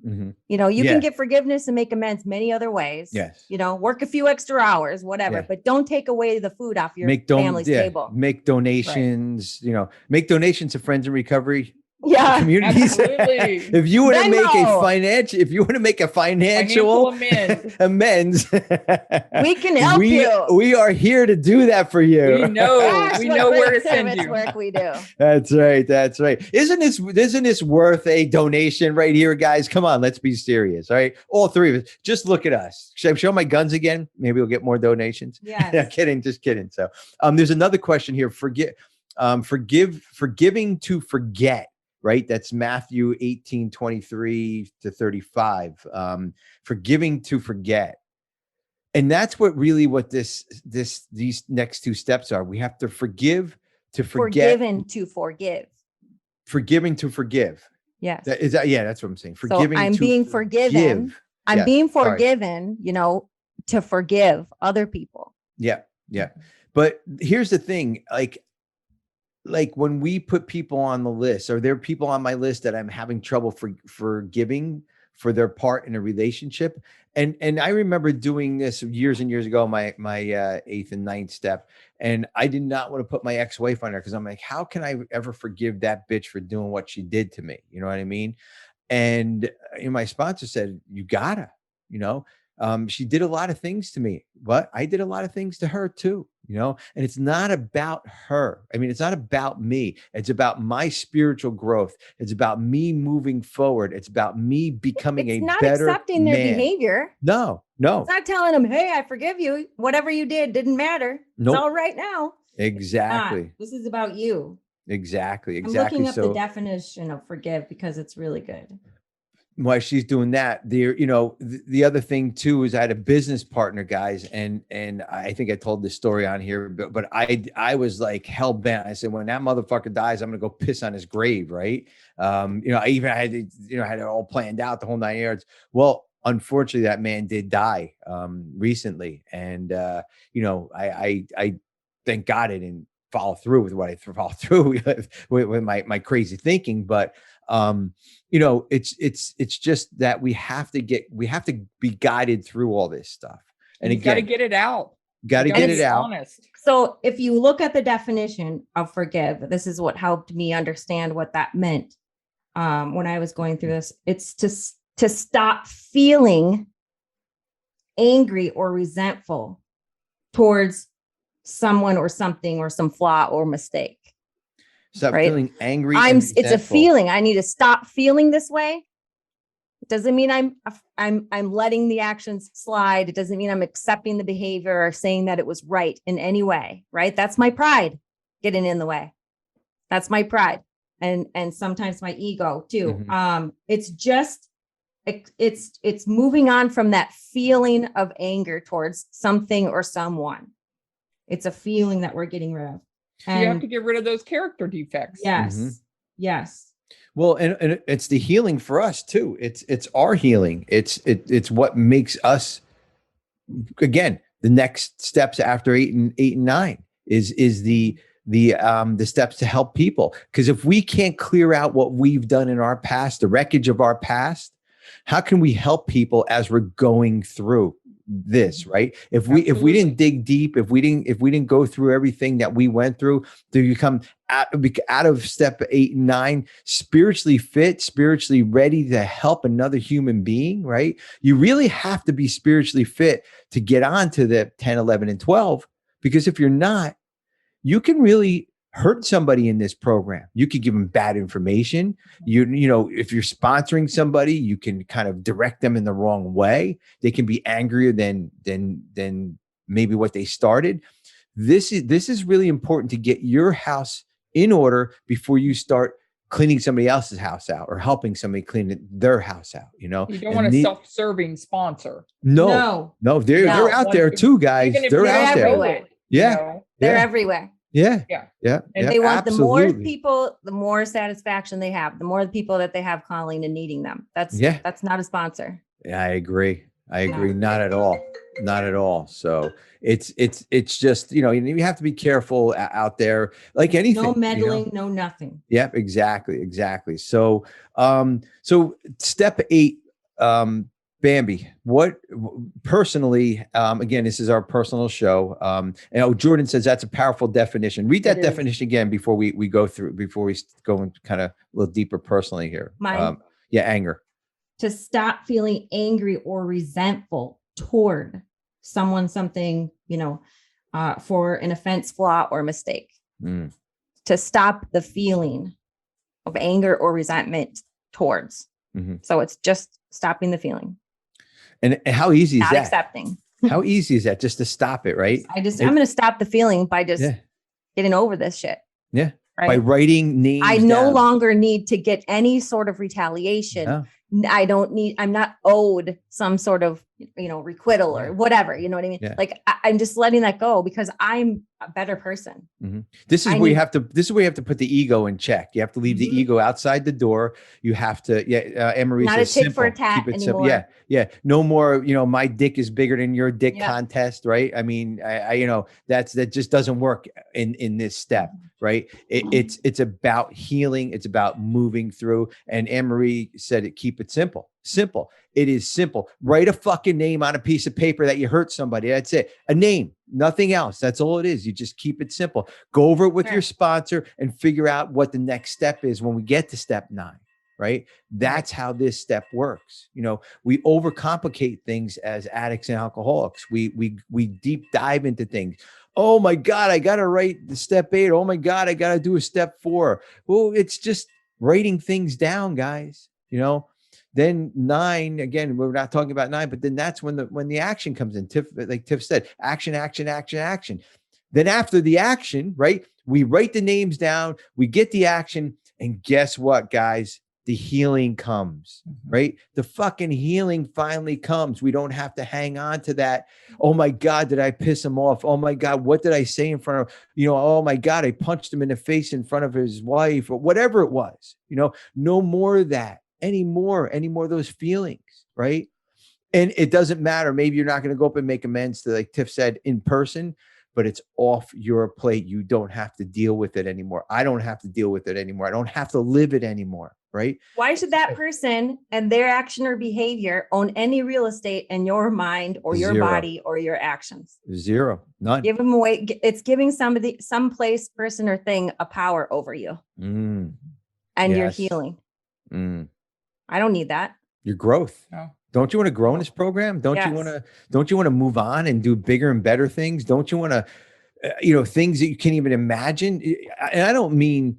Mm-hmm. You can get forgiveness and make amends many other ways. Yes. Work a few extra hours, whatever, but don't take away the food off your family's table. Make donations, make donations to Friends in Recovery communities. Absolutely. If you want to make a financial amends, we can help you. We are here to do that for you. We know where to send you. Work we do. That's right. Isn't this worth a donation right here, guys? Come on, let's be serious. All right. All three of us. Just look at us. Should I show my guns again? Maybe we'll get more donations. Yeah. Just kidding. So there's another question here. Forgiving to forget. Right. That's Matthew 18:23-35. Forgiving to forget. And that's what these next two steps are. We have to forgive to forget. Forgiven to forgive. Forgiving to forgive. Yes. That's what I'm saying. Forgiving. So I'm being forgiven. I'm being forgiven, to forgive other people. Yeah. Yeah. But here's the thing, like when we put people on the list, are there people on my list that I'm having trouble forgiving for their part in a relationship? And I remember doing this years and years ago, my 8th and 9th step. And I did not want to put my ex-wife on there because I'm like, how can I ever forgive that bitch for doing what she did to me? You know what I mean? And my sponsor said, you gotta, she did a lot of things to me, but I did a lot of things to her too, and it's not about her. I mean, it's not about me. It's about my spiritual growth. It's about me moving forward. It's about me becoming a better man. It's not accepting their behavior. No. It's not telling them, hey, I forgive you. Whatever you did didn't matter. Nope. It's all right now. Exactly. This is about you. Exactly. I'm looking up the definition of forgive because it's really good. While she's doing that, the other thing too is I had a business partner, guys, and I think I told this story on here, but I was like hell bent. I said, when that motherfucker dies, I'm gonna go piss on his grave, right? I even had had it all planned out, the whole 9 yards. Well, unfortunately, that man did die recently, and I thank God I didn't follow through with what I followed through with my crazy thinking, but. It's just that we have to be guided through all this stuff. And you got to get it out. Got to get it out. Honest. So if you look at the definition of forgive, this is what helped me understand what that meant. When I was going through this, it's to stop feeling angry or resentful towards someone or something or some flaw or mistake. Stop feeling angry. It's a feeling. I need to stop feeling this way. It doesn't mean I'm letting the actions slide. It doesn't mean I'm accepting the behavior or saying that it was right in any way. Right? That's my pride getting in the way. That's my pride, and sometimes my ego too. Mm-hmm. It's moving on from that feeling of anger towards something or someone. It's a feeling that we're getting rid of. And you have to get rid of those character defects. Yes. Mm-hmm. Yes. Well, and it's the healing for us too. It's our healing. It's what makes us, again, the next steps after 8 and 9 is the steps to help people. Because if we can't clear out what we've done in our past, the wreckage of our past, how can we help people as we're going through this, right? If we didn't dig deep, if we didn't go through everything that we went through to become out of step 8 and 9, spiritually fit, spiritually ready to help another human being, right? You really have to be spiritually fit to get on to the 10, 11, and 12, because if you're not, you can really hurt somebody in this program. You could give them bad information. If you're sponsoring somebody, you can kind of direct them in the wrong way. They can be angrier than maybe what they started. This is really important to get your house in order before you start cleaning somebody else's house out or helping somebody clean their house out. You don't want a self-serving sponsor. No, they're out there too, guys. They're out everywhere. there. Yeah. They're everywhere. Yeah. Yeah. Yeah. And They want the more absolutely. people, the more satisfaction they have, the more the people that they have calling and needing them. That's not a sponsor. Yeah, I agree. I Yeah. agree. Not at all. Not at all. So it's just, you have to be careful out there, like anything. No meddling, no nothing. Yep, exactly. So so step 8, Bambi, what personally, again, this is our personal show. And Jordan says that's a powerful definition. Read that definition again before we go and kind of a little deper personally here. Mine? Yeah, anger. To stop feeling angry or resentful toward someone, something, for an offense, flaw, or mistake. To stop the feeling of anger or resentment towards. So it's just stopping the feeling. And how easy is Not that? accepting. How easy is that just to stop it, right? I'm going to stop the feeling by just getting over this shit. Yeah. Right? By writing names I no down. longer need to get any sort of retaliation. No. I'm not owed some sort of, requital or whatever, you know what I mean? Yeah. Like I'm just letting that go because I'm a better person. This is where you have to put the ego in check. You have to leave the ego outside the door. You have to, AnneMarie Not a says tit simple. for a tat Keep it anymore. simple. Yeah. No more, my dick is bigger than your dick contest, right? I mean, that just doesn't work in this step, right? It's about healing. It's about moving through. And AnneMarie said it, keep it simple. Simple. It is simple. Write a fucking name on a piece of paper that you hurt somebody. That's it. A name, nothing else. That's all it is. You just keep it simple. Go over it with your sponsor and figure out what the next step is when we get to step 9, right? That's how this step works. We overcomplicate things as addicts and alcoholics. We deep dive into things. Oh my God, I got to write the step 8. Oh my God, I got to do a step 4. Well, it's just writing things down, guys, Then 9, again, we're not talking about 9, but then that's when the action comes in. Like Tiff said, action. Then after the action, right? We write the names down, we get the action, and guess what, guys? The healing comes, right? The fucking healing finally comes. We don't have to hang on to that. Oh my God, did I piss him off? Oh my God, what did I say in front of, oh my God, I punched him in the face in front of his wife or whatever it was, no more of that. Any more of those feelings, right? And it doesn't matter. Maybe you're not going to go up and make amends to, like Tiff said, in person, but it's off your plate. You don't have to deal with it anymore. I don't have to deal with it anymore. I don't have to live it anymore, right? Why should that person and their action or behavior own any real estate in your mind or your body or your actions? 0. None. Give them away. It's giving somebody, some place, person, or thing a power over you. And you're healing. I don't need that. Your growth. No. Don't you want to grow in this program? Don't you want to move on and do bigger and better things? Don't you want to, things that you can't even imagine? And I don't mean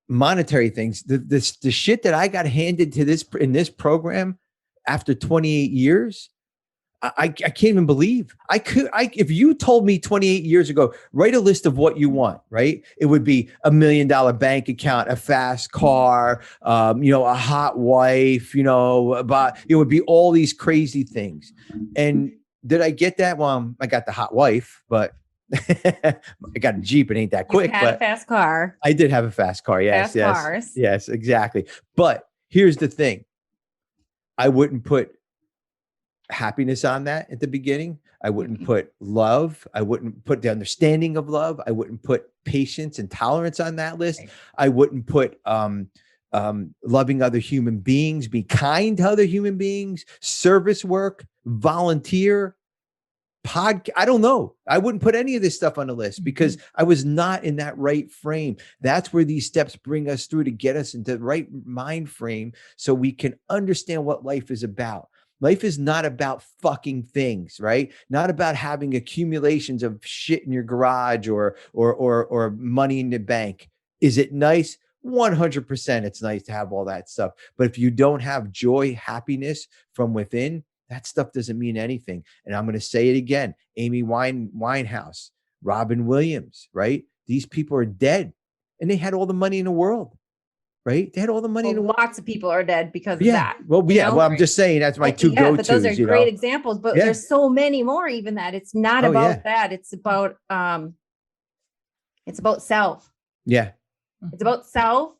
monetary things. The shit that I got handed to in this program after 28 years, I can't even believe if you told me 28 years ago, write a list of what you want, right? It would be $1 million bank account, a fast car, a hot wife, but it would be all these crazy things. And did I get that? Well, I got the hot wife, but I got a Jeep. It ain't that quick, but a fast car. I did have a fast car. Yes. Cars. Yes, exactly. But here's the thing. I wouldn't put happiness on that at the beginning. I wouldn't put love. I wouldn't put the understanding of love. I wouldn't put patience and tolerance on that list. I wouldn't put loving other human beings, be kind to other human beings, service work, volunteer, I don't know. I wouldn't put any of this stuff on the list because I was not in that right frame. That's where these steps bring us through to get us into the right mind frame so we can understand what life is about. Life is not about fucking things, right? Not about having accumulations of shit in your garage or money in the bank. Is it nice? 100% it's nice to have all that stuff. But if you don't have joy, happiness from within, that stuff doesn't mean anything. And I'm going to say it again. Amy Winehouse, Robin Williams, right? These people are dead and they had all the money in the world. Right? They had all the money in the world. Lots of people are dead because of that. Well, well, I'm just saying that's my two go-tos. But those are great examples. But there's so many more even that. It's not about that. It's about It's about self. Yeah. It's about self,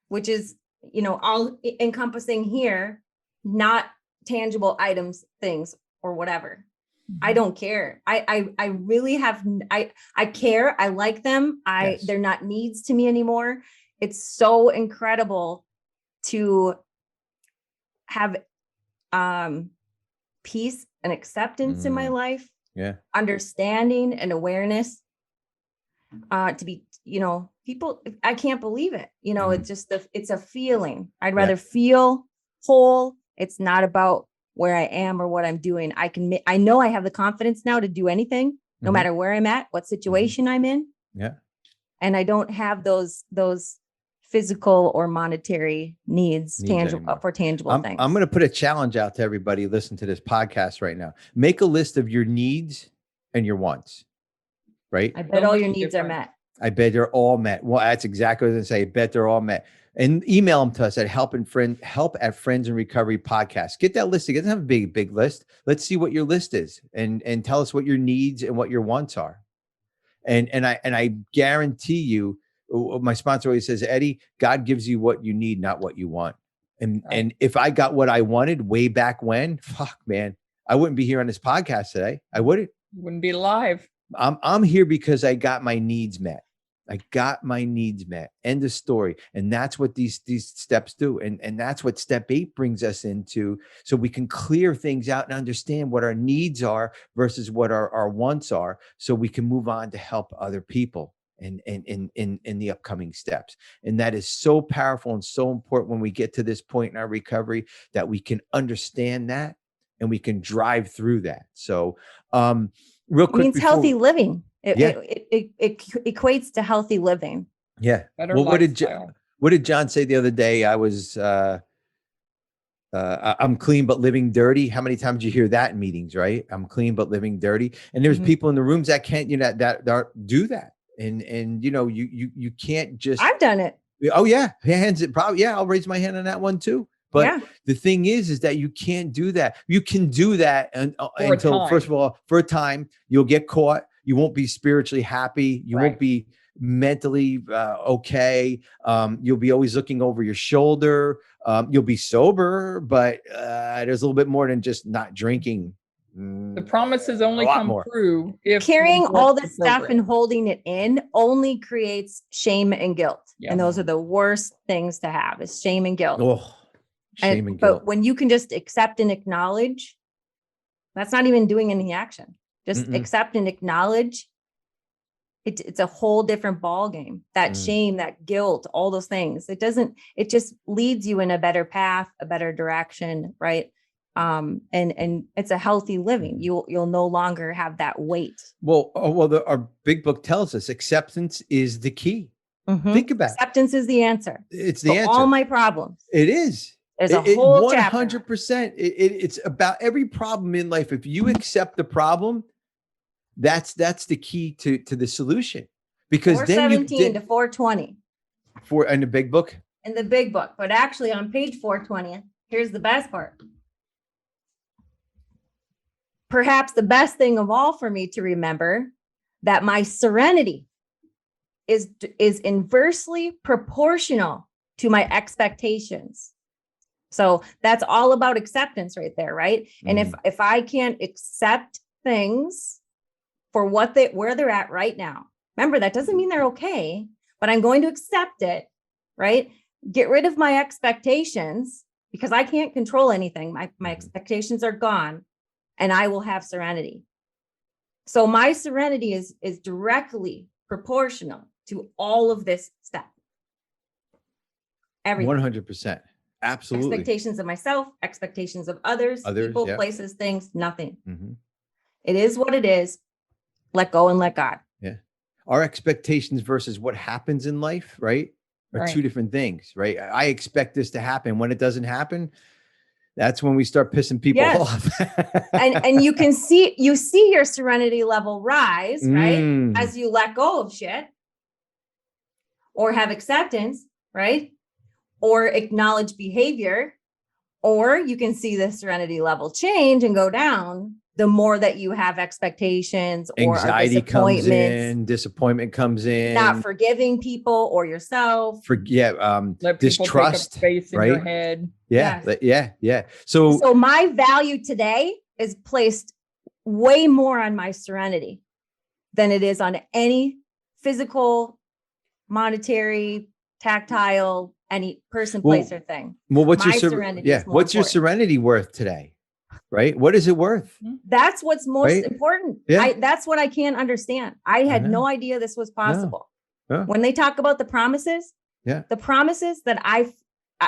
which is, all encompassing here, not tangible items, things, or whatever. I don't care. I really have, I care. I like them. Yes. They're not needs to me anymore. It's so incredible to have peace and acceptance in my life. Yeah. Understanding and awareness, to be, people, I can't believe it. It's just, it's a feeling. I'd rather feel whole. It's not about where I am or what I'm doing. I know I have the confidence now to do anything, no matter where I'm at, what situation I'm in. Yeah. And I don't have those physical or monetary needs tangible anymore. for tangible things. I'm going to put a challenge out to everybody listening to this podcast right now. Make a list of your needs and your wants, right? I bet all your needs are met. I bet they're all met. Well, that's exactly what I was going to say. I bet they're all met. And email them to us at help at Friends in Recovery podcast. Get that list. It doesn't have a big list. Let's see what your list is and tell us what your needs and what your wants are. And I guarantee you, my sponsor always says, Eddie, God gives you what you need, not what you want. And if I got what I wanted way back when, fuck, man, I wouldn't be here on this podcast today. I wouldn't. You wouldn't be alive. I'm here because I got my needs met. I got my needs met. End of story. And that's what these steps do. And that's what step 8 brings us into. So we can clear things out and understand what our needs are versus what our wants are. So we can move on to help other people in the upcoming steps. And that is so powerful and so important when we get to this point in our recovery that we can understand that and we can drive through that. So real quick. It means healthy living. It equates to healthy living. Yeah. Better well, lifestyle. what did John say the other day? I was, I'm clean, but living dirty. How many times do you hear that in meetings, right? I'm clean, but living dirty. And there's people in the rooms that can't, that do that. And you can't just. I've done it. Oh yeah. Hands it probably. Yeah. I'll raise my hand on that one too. But the thing is that you can't do that. You can do that until, first of all, for a time, you'll get caught. You won't be spiritually happy. You won't be mentally okay. You'll be always looking over your shoulder. You'll be sober, but there's a little bit more than just not drinking. The promises only come true if carrying all this stuff and holding it in only creates shame and guilt. Yeah. And those are the worst things to have, is shame and guilt. Oh. Shame and guilt. But when you can just accept and acknowledge, that's not even doing any action. Just accept and acknowledge. It's a whole different ball game. That shame, that guilt, all those things. It just leads you in a better path, a better direction, right? And it's a healthy living. You'll no longer have that weight. Well, our big book tells us acceptance is the key. Think about acceptance is the answer. It's the answer. All my problems. It is. There's a whole 100%. It's about every problem in life. If you accept the problem, that's the key to the solution. Because 417 to 420. In the big book? In the big book. But actually on page 420, here's the best part. Perhaps the best thing of all for me to remember, that my serenity is inversely proportional to my expectations. So that's all about acceptance right there, right? And if I can't accept things for where they're at right now, remember, that doesn't mean they're okay, but I'm going to accept it, right? Get rid of my expectations, because I can't control anything. My expectations are gone, and I will have serenity. So my serenity is directly proportional to all of this stuff. Everything. 100%. Absolutely. Expectations of myself, expectations of others, people, places, things, nothing. It is what it is. Let go and let God. Yeah. Our expectations versus what happens in life, right, are two different things, right? I expect this to happen. When it doesn't happen, that's when we start pissing people off. and you can see your serenity level rise, right? As you let go of shit or have acceptance, right? Or acknowledge behavior, or you can see the serenity level change and go down the more that you have expectations or Anxiety comes disappointments, in, disappointment comes in, not forgiving people or yourself. Let people distrust, take up space in right? your head. Yeah. Yes. Yeah. So my value today is placed way more on my serenity than it is on any physical, monetary, tactile, any person, place, or thing. Well, what's My your serenity is more what's your important. serenity worth today? Right? What is it worth? That's what's most Right? important. Yeah. That's what I can't understand. I had no idea this was possible. No. When they talk about the promises, the promises that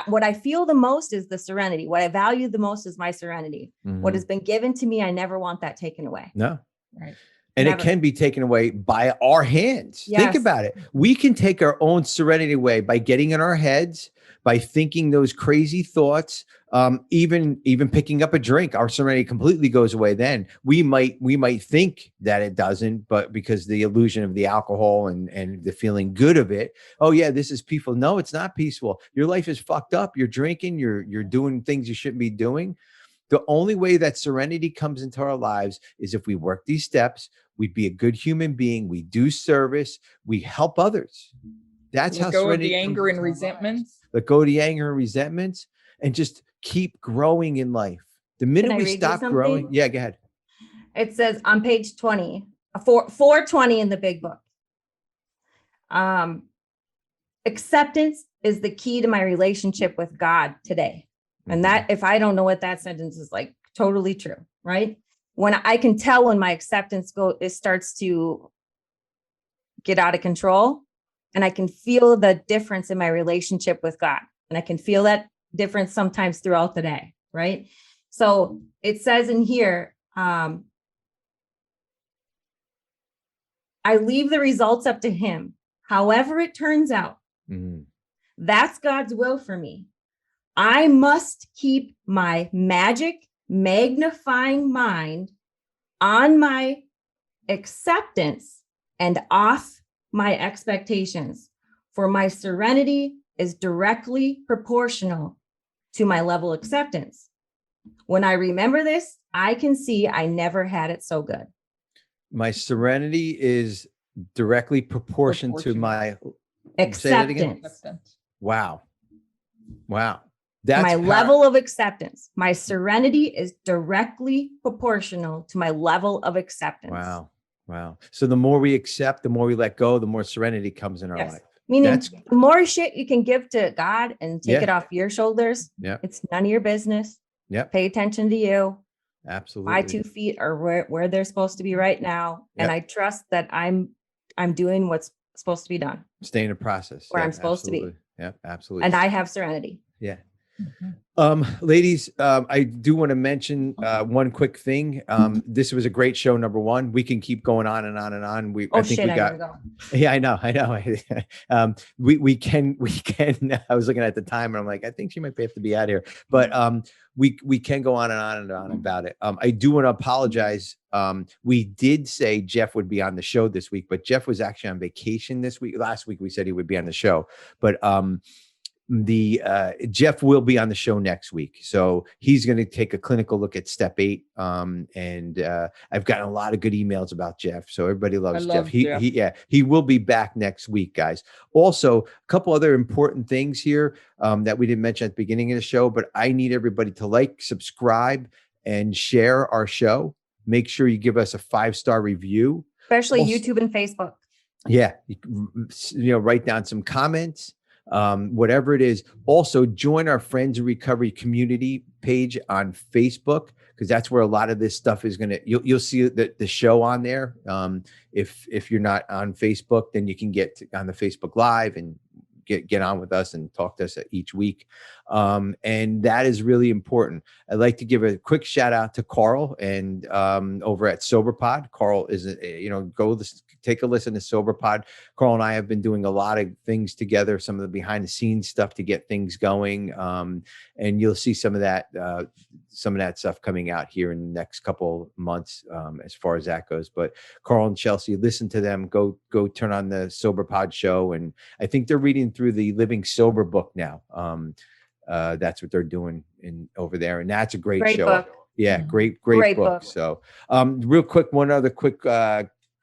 what I feel the most is the serenity. What I value the most is my serenity. What has been given to me, I never want that taken away. No. Right. And Never. it can be taken away by our hands. Yes. Think about it. We can take our own serenity away by getting in our heads, by thinking those crazy thoughts, even picking up a drink. Our serenity completely goes away then. We might think that it doesn't, but because the illusion of the alcohol and the feeling good of it, oh yeah, this is peaceful. No, it's not peaceful. Your life is fucked up. You're drinking, you're doing things you shouldn't be doing. The only way that serenity comes into our lives is if we work these steps. We'd be a good human being. We do service. We help others. That's how Let go of serenity the anger and resentments. Let go of the anger and resentments and just keep growing in life. The minute we stop growing. Yeah, go ahead. It says on page 20, 420 in the big book. Acceptance is the key to my relationship with God today. And that, if I don't know what that sentence is like, totally true, right? When I can tell when my acceptance it starts to get out of control, and I can feel the difference in my relationship with God. And I can feel that difference sometimes throughout the day, right? So it says in here, I leave the results up to him. However it turns out, that's God's will for me. I must keep my magic magnifying mind on my acceptance and off my expectations, for my serenity is directly proportional to my level of acceptance. When I remember this, I can see I never had it so good. My serenity is directly proportional to my acceptance. Wow. That's my level of acceptance. My serenity is directly proportional to my level of acceptance. Wow. So the more we accept, the more we let go, the more serenity comes in our life. Meaning the more shit you can give to God and take it off your shoulders, it's none of your business. Pay attention to you. Absolutely. My 2 feet are where they're supposed to be right now. And I trust that I'm doing what's supposed to be done. Stay in the process. Where I'm supposed to be. Yeah, absolutely. And I have serenity. Yeah. Ladies, I do want to mention one quick thing. This was a great show. Number one, we can keep going on and on and on. I think we got. Yeah, I know. We can. I was looking at the time and I'm like, I think she might have to be out here, but we can go on and on and on about it. I do want to apologize. We did say Jeff would be on the show this week, but Jeff was actually on vacation this week. Last week we said he would be on the show, but Jeff will be on the show next week. So he's going to take a clinical look at step 8. And I've gotten a lot of good emails about Jeff. So everybody loves Jeff. He will be back next week, guys. Also, a couple other important things here that we didn't mention at the beginning of the show, but I need everybody to like, subscribe, and share our show. Make sure you give us a 5-star review. Especially also, YouTube and Facebook. Yeah. Write down some comments. Whatever it is. Also, join our Friends in Recovery community page on Facebook, because that's where a lot of this stuff is you'll see the show on there. If you're not on Facebook, then you can get on the Facebook Live and get on with us and talk to us each week. And that is really important. I'd like to give a quick shout out to Carl and over at SoberPod. Carl is, take a listen to SoberPod. Carl and I have been doing a lot of things together, some of the behind the scenes stuff to get things going. And you'll see some of that stuff coming out here in the next couple months as far as that goes. But Carl and Chelsea, listen to them. Go turn on the SoberPod show. And I think they're reading through the Living Sober book now. That's what they're doing over there. And that's a great show. Book. Yeah, Mm-hmm. great Great book. book. So real quick, one other quick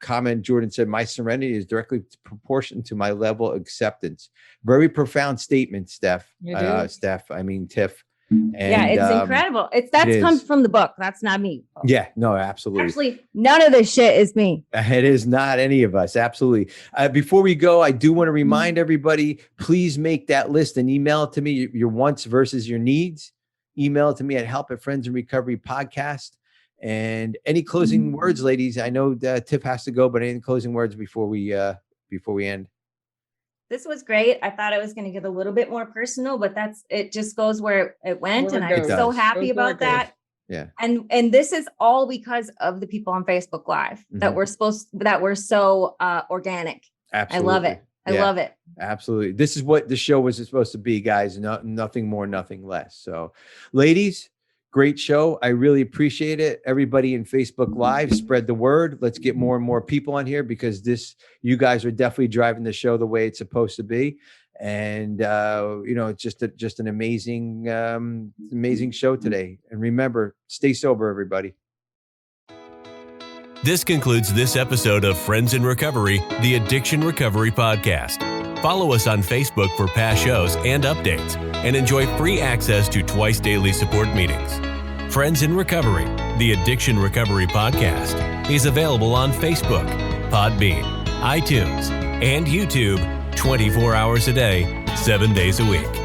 comment. Jordan said, my serenity is directly proportional to my level of acceptance. Very profound statement, Steph. I mean, Tiff. And, yeah, it's incredible. That's comes from the book. That's not me. Yeah, no, absolutely. Actually, none of this shit is me. It is not any of us. Absolutely. Before we go, I do want to remind everybody, please make that list and email it to me, your wants versus your needs. Email it to me at help@friendsinrecovery podcast. And any closing words, ladies? I know that Tiff has to go, but any closing words before we end? This was great. I thought it was going to get a little bit more personal, but it just goes where it went. And I'm so happy about that. Yeah. And this is all because of the people on Facebook Live that were so organic. Absolutely. I love it. I love it. Absolutely. This is what the show was supposed to be, guys. Nothing more, nothing less. So, ladies, great show. I really appreciate it. Everybody in Facebook Live, spread the word. Let's get more and more people on here, because you guys are definitely driving the show the way it's supposed to be. And it's just an amazing show today. And remember, stay sober, everybody. This concludes this episode of Friends in Recovery, the Addiction Recovery Podcast. Follow us on Facebook for past shows and updates, and enjoy free access to twice daily support meetings. Friends in Recovery, the Addiction Recovery Podcast, is available on Facebook, Podbean, iTunes, and YouTube 24 hours a day, 7 days a week.